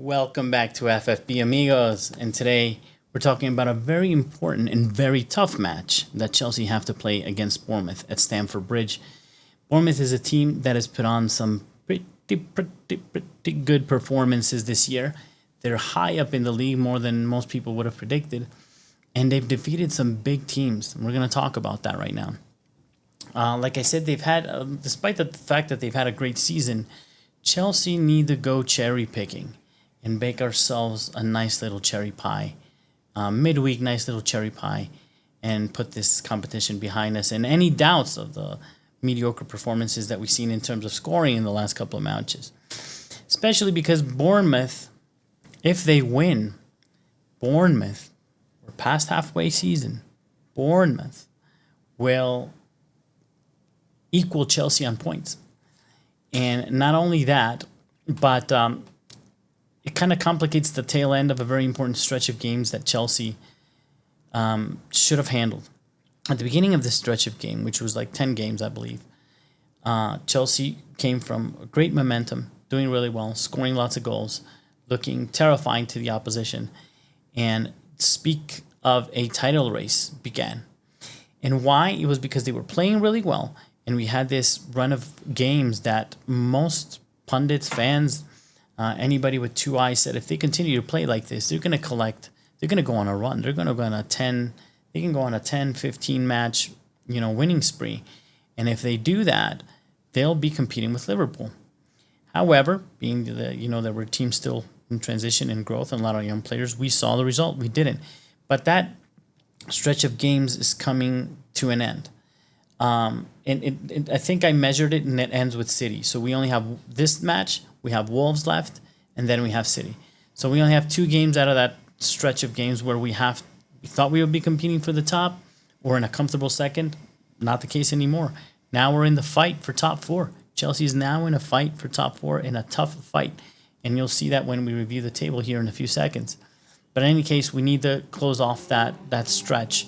Welcome back to FFB Amigos, and today we're talking about a very important and very tough match that Chelsea have to play against Bournemouth at Stamford Bridge. Bournemouth is a team that has put on some pretty good performances this year. They're high up in the league more than most people would have predicted, and they've defeated some big teams. We're going to talk about that right now. Like I said, they've had, despite the fact that they've had a great season, Chelsea need to go cherry picking and bake ourselves a nice little cherry pie, midweek nice little cherry pie, and put this competition behind us. And any doubts of the mediocre performances that we've seen in terms of scoring in the last couple of matches, especially because Bournemouth, if they win, Bournemouth, we're past halfway season, Bournemouth will equal Chelsea on points. And not only that, but it kind of complicates the tail end of a very important stretch of games that Chelsea should have handled. At the beginning of this stretch of game, which was like 10 games, I believe, Chelsea came from great momentum, doing really well, scoring lots of goals, looking terrifying to the opposition, and speak of a title race began. And why? It was because they were playing really well, and we had this run of games that most pundits, fans, anybody with two eyes said if they continue to play like this, they're going to collect, they're going to go on a run. They're going to go on a 10, they can go on a 10, 15 match, winning spree. And if they do that, they'll be competing with Liverpool. However, being there were teams still in transition and growth and a lot of young players, we saw the result. We didn't. But that stretch of games is coming to an end. And I think I measured it, and it ends with City. So we only have this match, we have Wolves left, and then we have City. So we only have 2 games out of that stretch of games where we thought we would be competing for the top or in a comfortable second. Not the case anymore. Now we're in the fight for top 4. Chelsea's now in a fight for top 4, in a tough fight. And you'll see that when we review the table here in a few seconds. But in any case, we need to close off that stretch.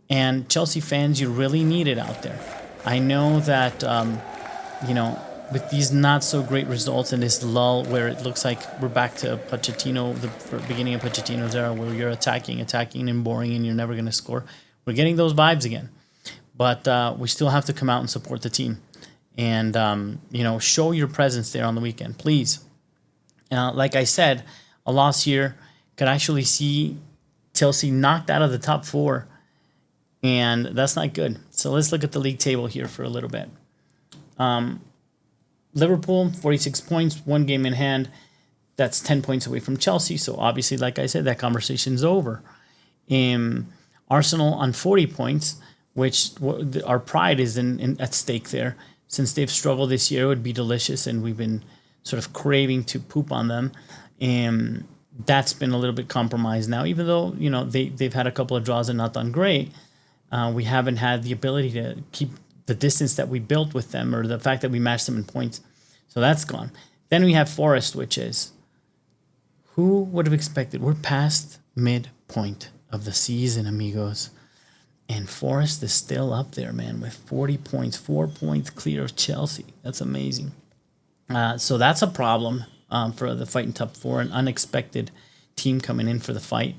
And Chelsea fans, you really need it out there. I know that, with these not so great results and this lull where it looks like we're back to Pochettino, the beginning of Pochettino's era, where you're attacking and boring and you're never going to score. We're getting those vibes again. But we still have to come out and support the team. And, show your presence there on the weekend, please. Like I said, a loss here could actually see Chelsea knocked out of the top 4. And that's not good. So let's look at the league table here for a little bit. Liverpool, 46 points, 1 game in hand. That's 10 points away from Chelsea. So obviously, like I said, that conversation's over. Arsenal on 40 points, which our pride is at stake there. Since they've struggled this year, it would be delicious, and we've been sort of craving to poop on them. And that's been a little bit compromised now, even though they've had a couple of draws and not done great. We haven't had the ability to keep the distance that we built with them, or the fact that we matched them in points. So that's gone. Then we have Forest, which is, who would have expected? We're past midpoint of the season, amigos. And Forest is still up there, man, with 40 points, 4 points clear of Chelsea. That's amazing. So that's a problem for the fight in top 4, an unexpected team coming in for the fight.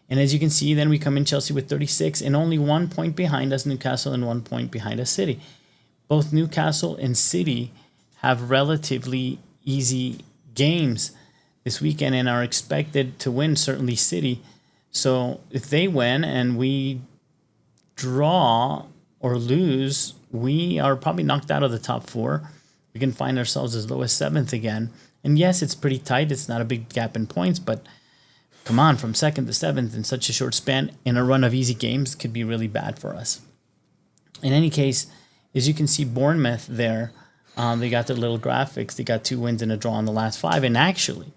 And as you can see, then we come in Chelsea with 36 and only 1 point behind us, Newcastle, and 1 point behind us, City. Both Newcastle and City have relatively easy games this weekend and are expected to win, certainly City. So if they win and we draw or lose, we are probably knocked out of the top 4. We can find ourselves as low as 7th again. And yes, it's pretty tight. It's not a big gap in points, but come on, from 2nd to 7th in such a short span in a run of easy games could be really bad for us. In any case, as you can see, Bournemouth there, they got their little graphics. They got 2 wins and a draw in the last 5. And actually,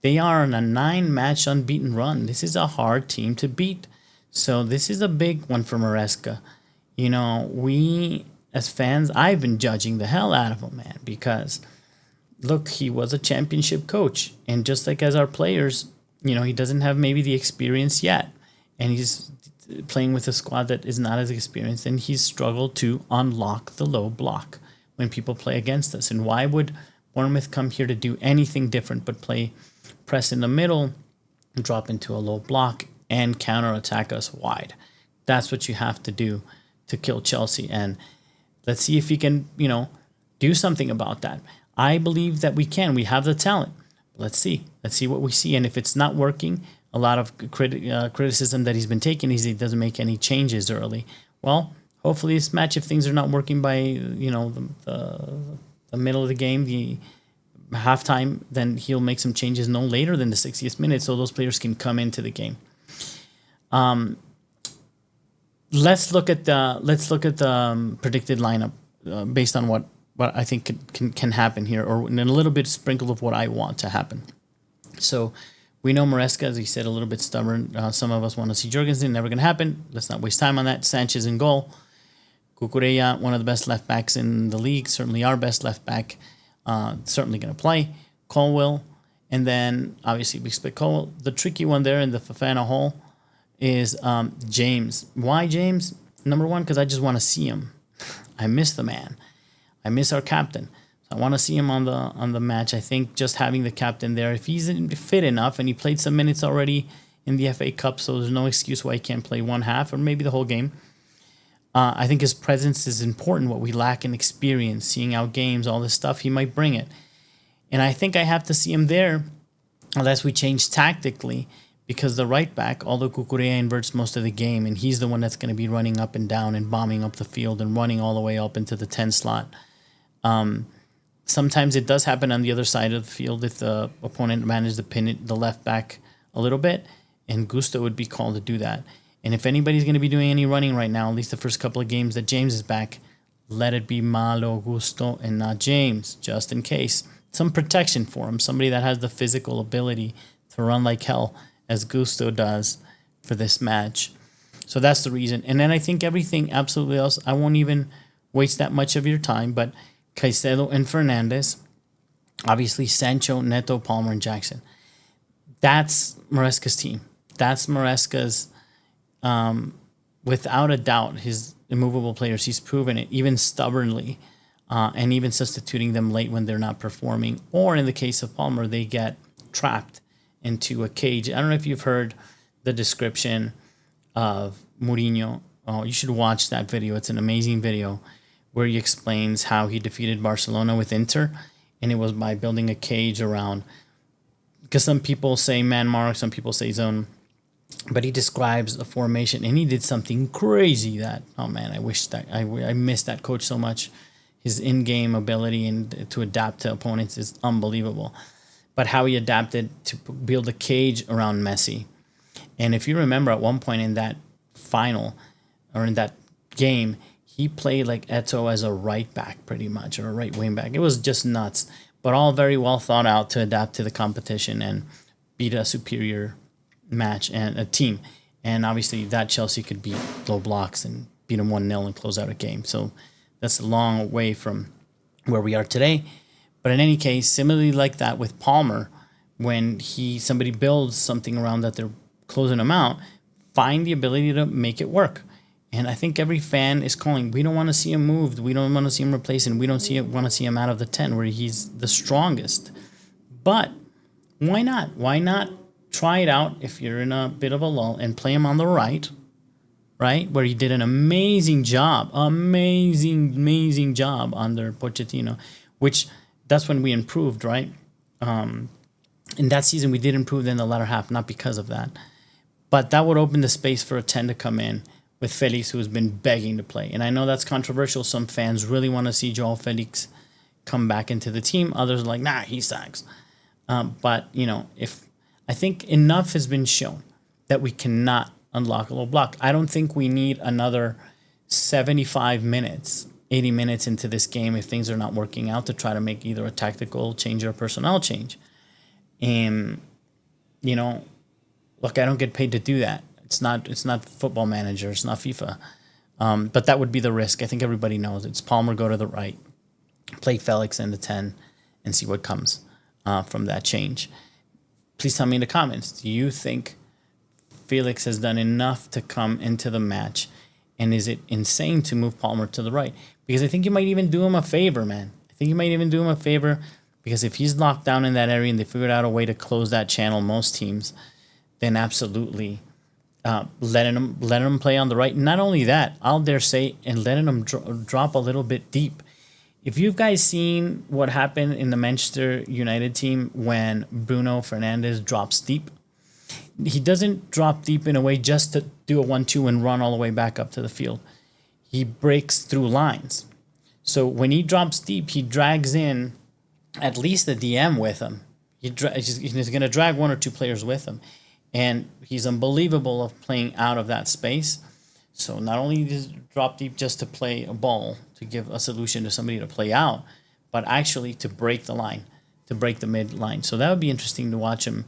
they are on a 9-match unbeaten run. This is a hard team to beat. So this is a big one for Maresca. We, as fans, I've been judging the hell out of him, man, because, look, he was a championship coach. And just like as our players, he doesn't have maybe the experience yet, and he's playing with a squad that is not as experienced, and he's struggled to unlock the low block when people play against us. And why would Bournemouth come here to do anything different but play press in the middle, drop into a low block, and counterattack us wide. That's what you have to do to kill Chelsea. And let's see if you can, do something about that. I believe that we can. We have the talent. Let's see. Let's see what we see. And if it's not working, a lot of criticism that he's been taking is he doesn't make any changes early. Well, hopefully this match, if things are not working by, the middle of the game, the halftime, then he'll make some changes no later than the 60th minute so those players can come into the game. Let's look at the predicted lineup based on what I think can happen here, or in a little bit sprinkle of what I want to happen. So we know Maresca, as he said, a little bit stubborn. Some of us want to see Jurgensen. Never going to happen. Let's not waste time on that. Sanchez in goal. Cucurella, one of the best left backs in the league, certainly our best left back, certainly going to play. Colwill, and then obviously we expect Colwill. The tricky one there in the Fofana hole is James. Why James? Number one, because I just want to see him. I miss the man. I miss our captain. So I want to see him on the match. I think just having the captain there, if he's fit enough, and he played some minutes already in the FA Cup, so there's no excuse why he can't play one half or maybe the whole game. I think his presence is important. What we lack in experience, seeing out games, all this stuff, he might bring it. And I think I have to see him there unless we change tactically, because the right back, although Cucurella inverts most of the game, and he's the one that's going to be running up and down and bombing up the field and running all the way up into the 10 slot. Sometimes it does happen on the other side of the field if the opponent manages to pin the left back a little bit, and Gusto would be called to do that. And if anybody's going to be doing any running right now, at least the first couple of games that James is back, let it be Malo Gusto and not James, just in case. Some protection for him, somebody that has the physical ability to run like hell, as Gusto does for this match. So that's the reason. And then I think everything absolutely else, I won't even waste that much of your time, but Caicedo and Fernandes, obviously Sancho, Neto, Palmer, and Jackson. That's Maresca's team. That's Maresca's, without a doubt, his immovable players. He's proven it, even stubbornly, and even substituting them late when they're not performing. Or in the case of Palmer, they get trapped into a cage. I don't know if you've heard the description of Mourinho. Oh, you should watch that video. It's an amazing video where he explains how he defeated Barcelona with Inter, and it was by building a cage around, because some people say man mark, some people say zone, but he describes the formation, and he did something crazy that, oh man, I wish that I missed that coach so much. His in-game ability and to adapt to opponents is unbelievable. But how he adapted to build a cage around Messi. And if you remember, at one point in that final, or in that game, he played like Eto'o as a right back pretty much, or a right wing back. It was just nuts, but all very well thought out to adapt to the competition and beat a superior match and a team. And obviously that Chelsea could beat low blocks and beat them 1-0 and close out a game. So that's a long way from where we are today. But in any case, similarly like that with Palmer, when somebody builds something around that they're closing them out, find the ability to make it work. And I think every fan is calling, we don't want to see him moved. We don't want to see him replaced, and we don't want to see him out of the 10 where he's the strongest. But why not? Why not try it out if you're in a bit of a lull and play him on the right, where he did an amazing job under Pochettino, which that's when we improved, right? In that season, we did improve in the latter half, not because of that. But that would open the space for a 10 to come in with Felix, who has been begging to play. And I know that's controversial. Some fans really want to see Joao Felix come back into the team. Others are like, nah, he sucks. But, if I think enough has been shown that we cannot unlock a low block. I don't think we need another 75 minutes, 80 minutes into this game if things are not working out to try to make either a tactical change or a personnel change. And, look, I don't get paid to do that. It's not Football Manager. It's not FIFA. But that would be the risk. I think everybody knows. It's Palmer go to the right, play Felix in the 10, and see what comes from that change. Please tell me in the comments, do you think Felix has done enough to come into the match? And is it insane to move Palmer to the right? Because I think you might even do him a favor, man. I think you might even do him a favor Because if he's locked down in that area and they figured out a way to close that channel, most teams, then absolutely letting him play on the right. Not only that, I'll dare say, and letting him drop a little bit deep. If you've guys seen what happened in the Manchester United team when Bruno Fernandes drops deep, he doesn't drop deep in a way just to do a 1-2 and run all the way back up to the field. He breaks through lines. So when he drops deep, he drags in at least the DM with him. He's going to drag one or two players with him. And he's unbelievable of playing out of that space. So not only does he drop deep just to play a ball, to give a solution to somebody to play out, but actually to break the line, to break the mid line. So that would be interesting to watch him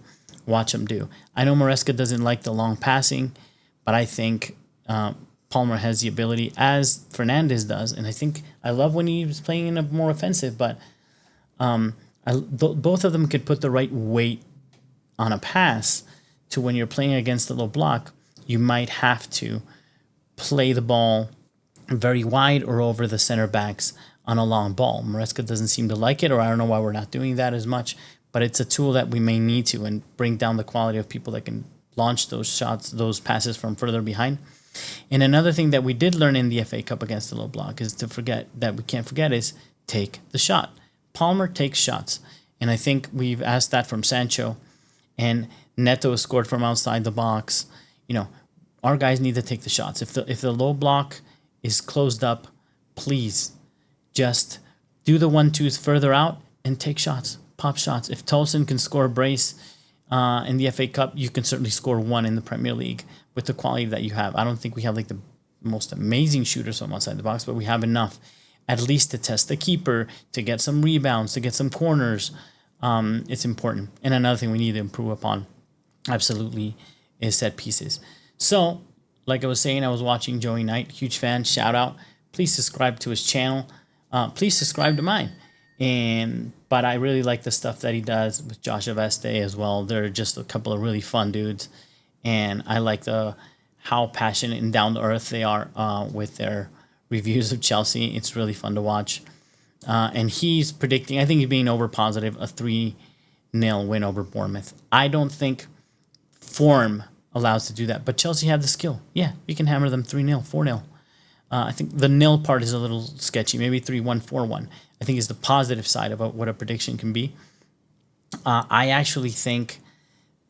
do. I know Maresca doesn't like the long passing, but I think Palmer has the ability, as Fernandes does. And I think I love when he was playing in a more offensive, but both of them could put the right weight on a pass to when you're playing against a low block. You might have to play the ball very wide or over the center backs on a long ball. Maresca doesn't seem to like it, or I don't know why we're not doing that as much, but it's a tool that we may need to, and bring down the quality of people that can launch those shots, those passes from further behind. And another thing that we did learn in the FA Cup against the low block is we can't forget is take the shot. Palmer takes shots, and I think we've asked that from Sancho, and Neto scored from outside the box. You know, our guys need to take the shots. If the low block is closed up, please just do the 1-2s further out and take shots, pop shots. If Tolson can score a brace in the FA Cup, you can certainly score one in the Premier League with the quality that you have. I don't think we have like the most amazing shooters from outside the box, but we have enough at least to test the keeper, to get some rebounds, to get some corners. It's important. And another thing we need to improve upon, absolutely, is set pieces. So, like I was saying, I was watching Joey Knight, huge fan, shout out. Please subscribe to his channel. Please subscribe to mine. But I really like the stuff that he does with Josh Aveste as well. They're just a couple of really fun dudes. And I like how passionate and down to earth they are with their reviews of Chelsea. It's really fun to watch. And he's predicting, I think he's being over positive, a 3-0 win over Bournemouth. I don't think form allows to do that, but Chelsea have the skill. Yeah, we can hammer them 3-0, 4-0. I think the nil part is a little sketchy. Maybe 3-1, 4-1. I think is the positive side of what a prediction can be. I actually think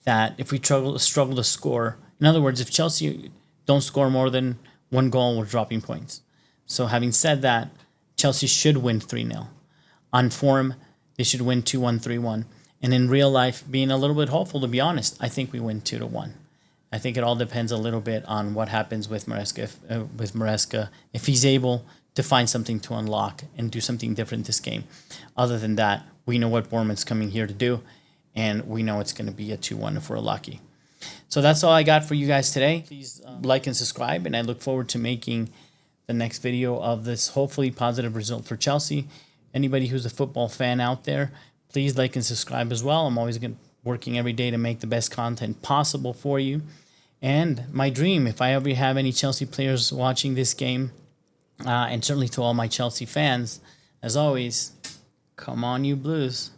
that if we struggle to score, in other words, if Chelsea don't score more than one goal, we're dropping points. So having said that, Chelsea should win 3-0. On form, they should win 2-1, 3-1. And in real life, being a little bit hopeful, to be honest, I think we win 2-1. I think it all depends a little bit on what happens with Maresca, if he's able to find something to unlock and do something different this game. Other than that, we know what Bournemouth's coming here to do, and we know it's going to be a 2-1 if we're lucky. So that's all I got for you guys today. Please like and subscribe, and I look forward to making the next video of this hopefully positive result for Chelsea. Anybody who's a football fan out there, please like and subscribe as well. I'm always working every day to make the best content possible for you. And my dream, if I ever have any Chelsea players watching this game, and certainly to all my Chelsea fans, as always, come on you Blues.